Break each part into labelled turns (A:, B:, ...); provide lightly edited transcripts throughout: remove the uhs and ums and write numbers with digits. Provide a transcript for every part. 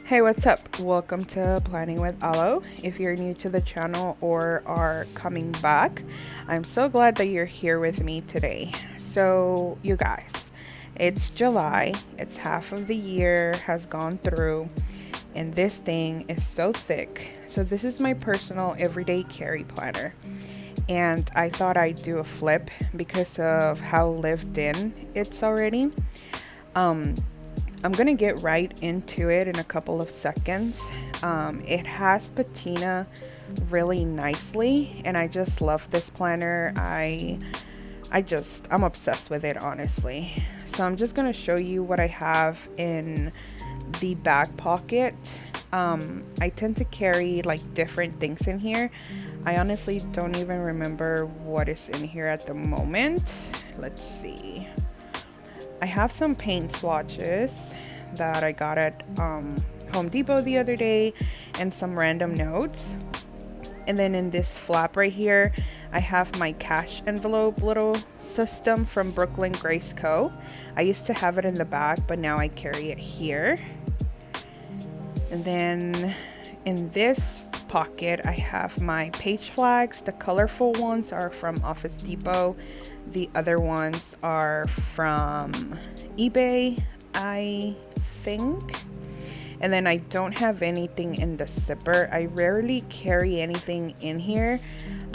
A: Hey, what's up? Welcome to Planning with Alo. If you're new to the channel or are coming back, I'm so glad that you're here with me today. So, you guys, it's July, it's half of the year has gone through, and this thing is so thick. So, this is my personal everyday carry planner, and I thought I'd do a flip because of how lived in it's already. Um, I'm gonna get right into it in a couple of seconds. It has patina really nicely, and I just love this planner. I'm obsessed with it, honestly. So I'm just gonna show you what I have in the back pocket. I tend to carry like different things in here. I honestly don't even remember what is in here at the moment. Let's see. I have some paint swatches that I got at Home Depot the other day and some random notes. And then in this flap right here, I have my cash envelope little system from Brooklyn Grace Co. I used to have it in the back, but now I carry it here. And then in this pocket, I have my page flags. The colorful ones are from Office Depot. The other ones are from eBay, I think. And then I don't have anything in the zipper. I rarely carry anything in here.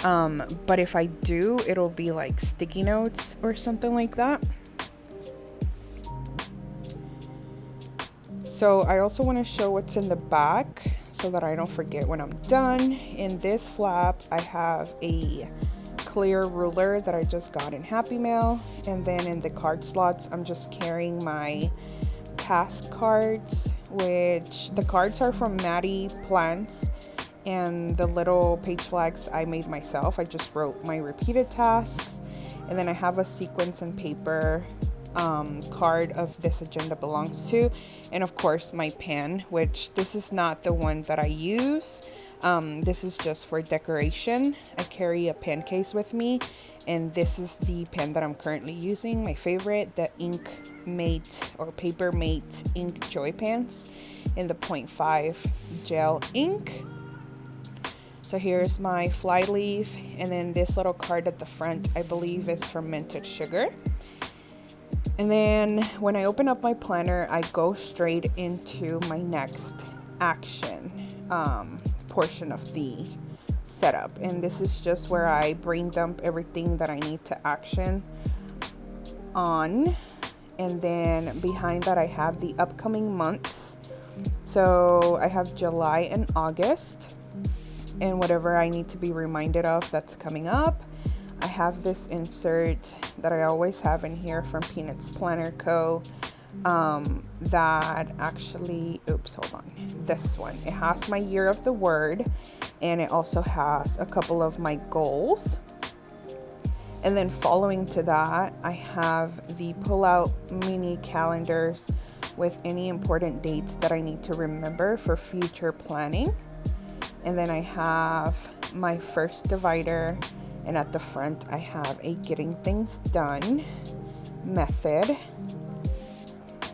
A: But if I do, it'll be like sticky notes or something like that. So I also want to show what's in the back so that I don't forget when I'm done. In this flap, I have a clear ruler that I just got in Happy Mail. And then in the card slots, I'm just carrying my task cards, which the cards are from Maddie Plants, and the little page flags I made myself. I just wrote my repeated tasks. And then I have a sequence and paper card of This Agenda Belongs To, and of course my pen, which this is not the one that I use. This is just for decoration. I carry a pen case with me, and this is the pen that I'm currently using, my favorite, the Ink Mate or Paper Mate Ink Joy Pens in the 0.5 gel ink. So here's my flyleaf, and then this little card at the front I believe is from Minted Sugar. And then when I open up my planner, I go straight into my next action portion of the setup. And this is just where I brain dump everything that I need to action on. And then behind that, I have the upcoming months. So I have July and August, and whatever I need to be reminded of that's coming up. I have this insert that I always have in here from Peanuts Planner Co. That actually, hold on. This one, it has my year of the word, and it also has a couple of my goals. And then following to that, I have the pull-out mini calendars with any important dates that I need to remember for future planning. And then I have my first divider, and at the front I have a getting things done method.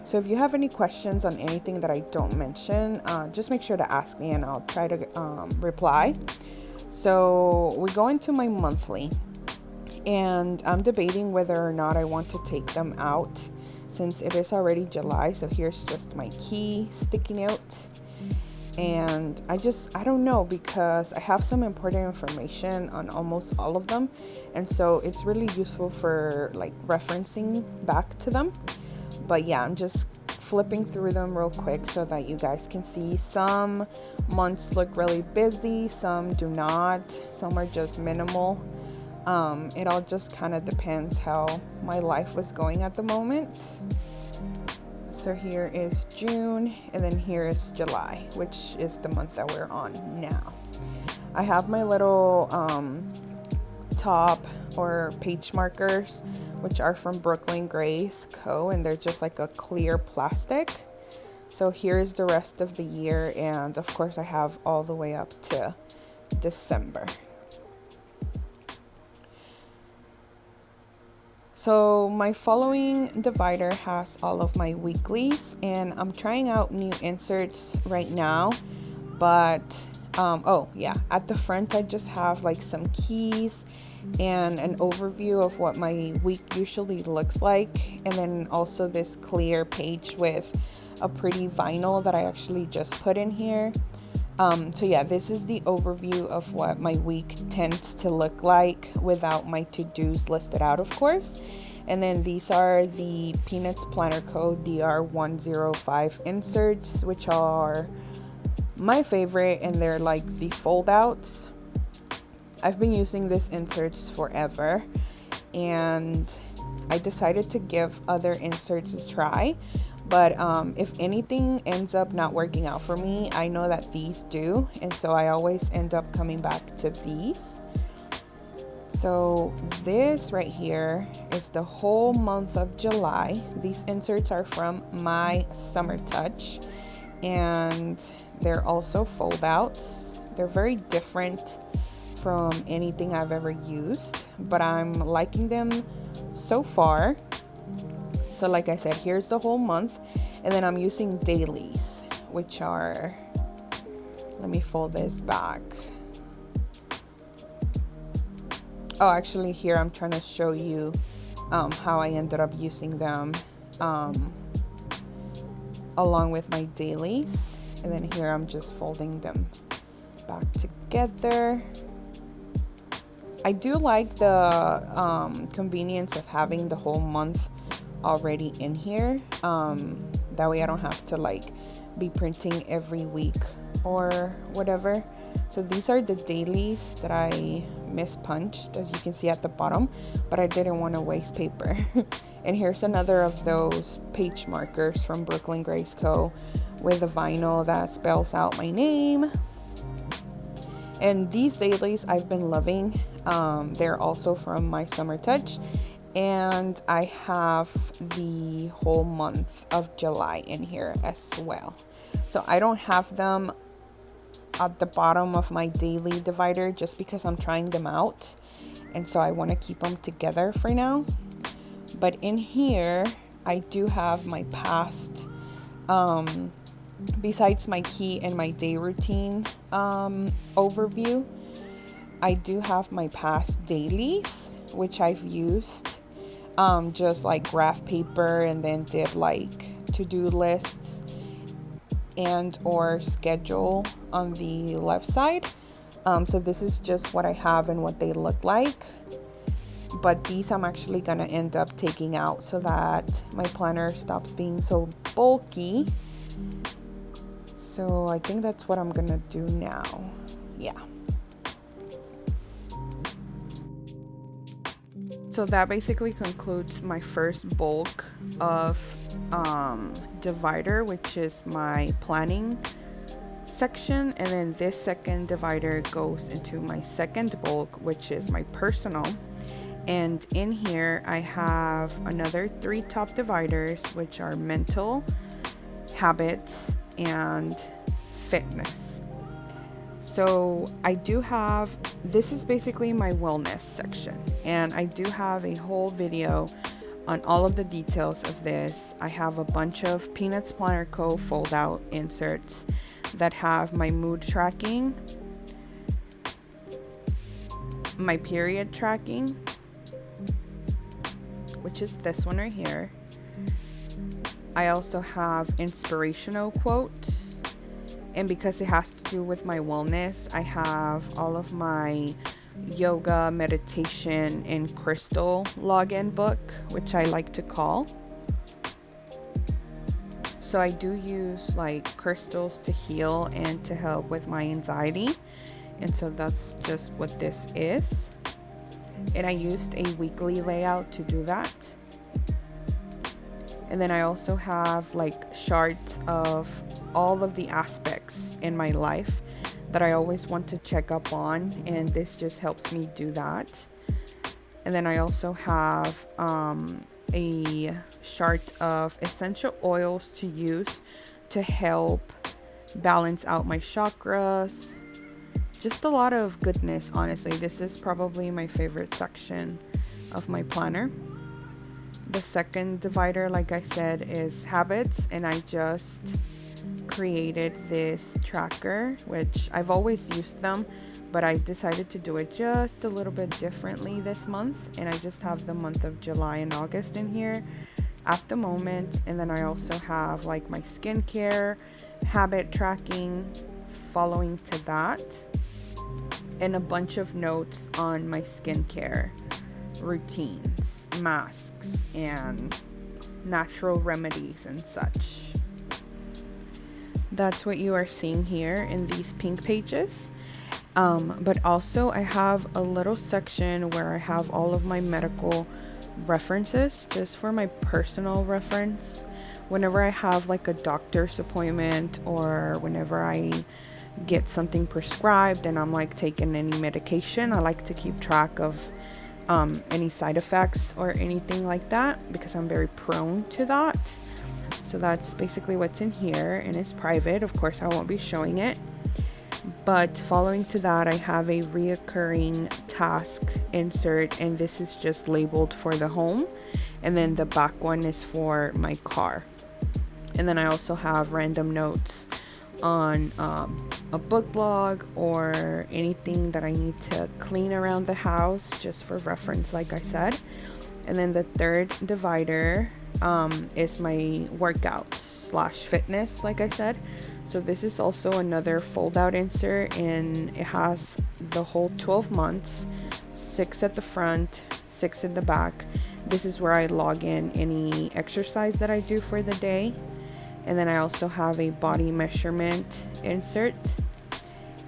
A: So if you have any questions on anything that I don't mention, just make sure to ask me and I'll try to reply. So we go into my monthly, and I'm debating whether or not I want to take them out since it is already July. So here's just my key sticky note. And I don't know, because I have some important information on almost all of them, and so it's really useful for like referencing back to them. But yeah, I'm just flipping through them real quick so that you guys can see. Some months look really busy, some do not, some are just minimal. It all just kind of depends how my life was going at the moment. So here is June, and then here is July, which is the month that we're on now. I have my little top or page markers, which are from Brooklyn Grace Co., and they're just like a clear plastic. So here's the rest of the year, and of course I have all the way up to December. So my following divider has all of my weeklies, and I'm trying out new inserts right now. But oh yeah, at the front I just have like some keys and an overview of what my week usually looks like, and then also this clear page with a pretty vinyl that I actually just put in here. So yeah, this is the overview of what my week tends to look like without my to-dos listed out, of course. And then these are the Peanuts Planner Co. DR105 inserts, which are my favorite, and they're like the fold outs. I've been using these inserts forever, and I decided to give other inserts a try. But if anything ends up not working out for me, I know that these do, and so I always end up coming back to these. So this right here is the whole month of July. These inserts are from my Summer Touch, and they're also fold outs. They're very different from anything I've ever used, but I'm liking them so far. So like I said, here's the whole month, and then I'm using dailies, which are, let me fold this back. Oh, actually here I'm trying to show you how I ended up using them along with my dailies. And then here I'm just folding them back together. I do like the convenience of having the whole month already in here. That way I don't have to like be printing every week or whatever. So these are the dailies that I mispunched, as you can see at the bottom, but I didn't want to waste paper. And here's another of those page markers from Brooklyn Grace Co. with a vinyl that spells out my name. And these dailies I've been loving. They're also from my Summer Touch, and I have the whole month of July in here as well. So I don't have them at the bottom of my daily divider just because I'm trying them out, and so I want to keep them together for now. But in here I do have my past, besides my key and my day routine overview, I do have my past dailies, which I've used just like graph paper, and then did like to-do lists and or schedule on the left side. So this is just what I have and what they look like. But these I'm actually gonna end up taking out so that my planner stops being so bulky. So I think that's what I'm gonna do now. Yeah. So that basically concludes my first bulk of divider, which is my planning section, and then this second divider goes into my second bulk, which is my personal. And in here I have another 3 top dividers, which are mental, habits, and fitness. So I do have, this is basically my wellness section, and I do have a whole video on all of the details of this. I have a bunch of Peanuts Planner Co. fold out inserts that have my mood tracking, my period tracking, which is this one right here. I also have inspirational quotes. And because it has to do with my wellness, I have all of my yoga, meditation, and crystal login book, which I like to call. So I do use like crystals to heal and to help with my anxiety. And so that's just what this is. And I used a weekly layout to do that. And then I also have like charts of all of the aspects in my life that I always want to check up on, and this just helps me do that. And then I also have a chart of essential oils to use to help balance out my chakras. Just a lot of goodness, honestly. This is probably my favorite section of my planner. The second divider, like I said, is habits, and I just created this tracker, which I've always used them, but I decided to do it just a little bit differently this month, and I just have the month of July and August in here at the moment. And then I also have like my skincare habit tracking following to that, and a bunch of notes on my skincare routines, masks, and natural remedies and such. That's what you are seeing here in these pink pages. But also I have a little section where I have all of my medical references just for my personal reference. Whenever I have like a doctor's appointment, or whenever I get something prescribed and I'm like taking any medication, I like to keep track of any side effects or anything like that, because I'm very prone to that. So that's basically what's in here, and it's private. Of course, I won't be showing it. But following to that, I have a reoccurring task insert, and this is just labeled for the home, and then the back one is for my car. And then I also have random notes on a book log or anything that I need to clean around the house, just for reference, like I said. And then the third divider is my workouts/fitness, like I said. So this is also another fold out insert, and it has the whole 12 months, 6 at the front, 6 in the back. This is where I log in any exercise that I do for the day. And then I also have a body measurement insert,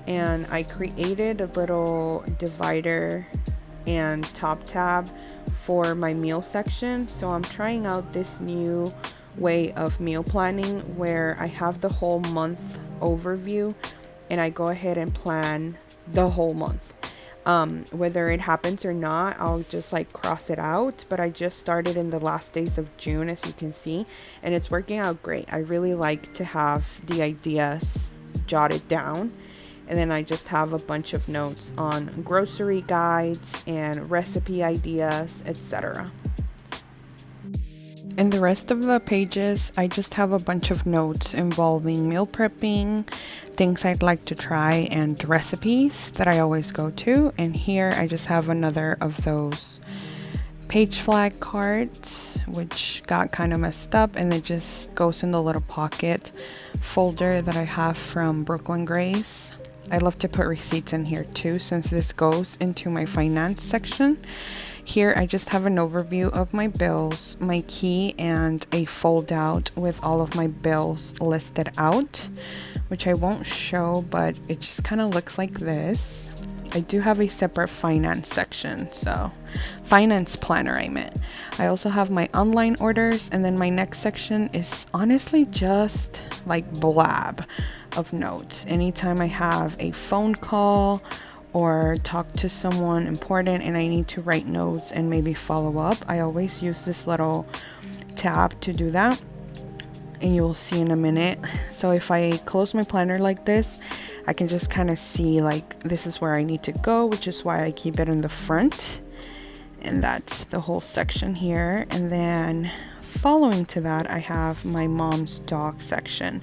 A: and I created a little divider and top tab for my meal section. So I'm trying out this new way of meal planning where I have the whole month overview, and I go ahead and plan the whole month. Whether it happens or not, I'll just like cross it out. But I just started in the last days of June, as you can see, and it's working out great. I really like to have the ideas jotted down, and then I just have a bunch of notes on grocery guides and recipe ideas, etc. In the rest of the pages, I just have a bunch of notes involving meal prepping, things I'd like to try, and recipes that I always go to. And here I just have another of those page flag cards, which got kind of messed up, and it just goes in the little pocket folder that I have from Brooklyn Grace. I love to put receipts in here too, since this goes into my finance section. Here I just have an overview of my bills, my key, and a fold out with all of my bills listed out, which I won't show, but it just kind of looks like this. I do have a separate finance section, so finance planner I meant. I also have my online orders, and then my next section is honestly just like blab of notes. Anytime I have a phone call or talk to someone important and I need to write notes and maybe follow up, I always use this little tab to do that, and you'll see in a minute. So if I close my planner like this, I can just kind of see like this is where I need to go, which is why I keep it in the front. And that's the whole section here. And then following to that, I have my mom's dog section,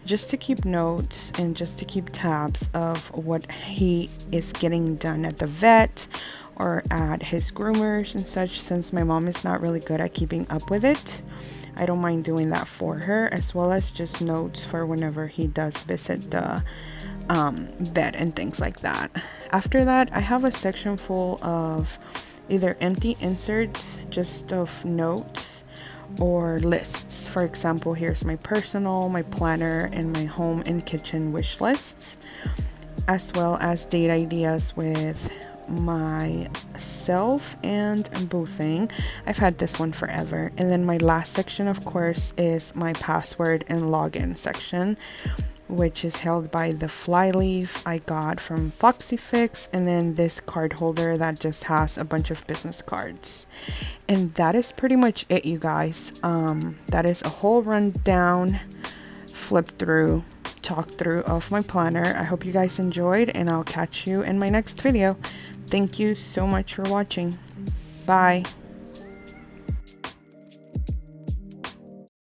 A: just to keep notes and just to keep tabs of what he is getting done at the vet or at his groomers and such. Since my mom is not really good at keeping up with it, I don't mind doing that for her, as well as just notes for whenever he does visit the vet and things like that. After that, I have a section full of either empty inserts just of notes or lists. For example, here's my personal, my planner, and my home and kitchen wish lists, as well as date ideas with myself and boo thing. I've had this one forever. And then my last section, of course, is my password and login section, which is held by the flyleaf I got from Foxy Fix, and then this card holder that just has a bunch of business cards. And that is pretty much it, you guys. That is a whole rundown, flip through, talk through of my planner. I hope you guys enjoyed, and I'll catch you in my next video. Thank you so much for watching. Bye.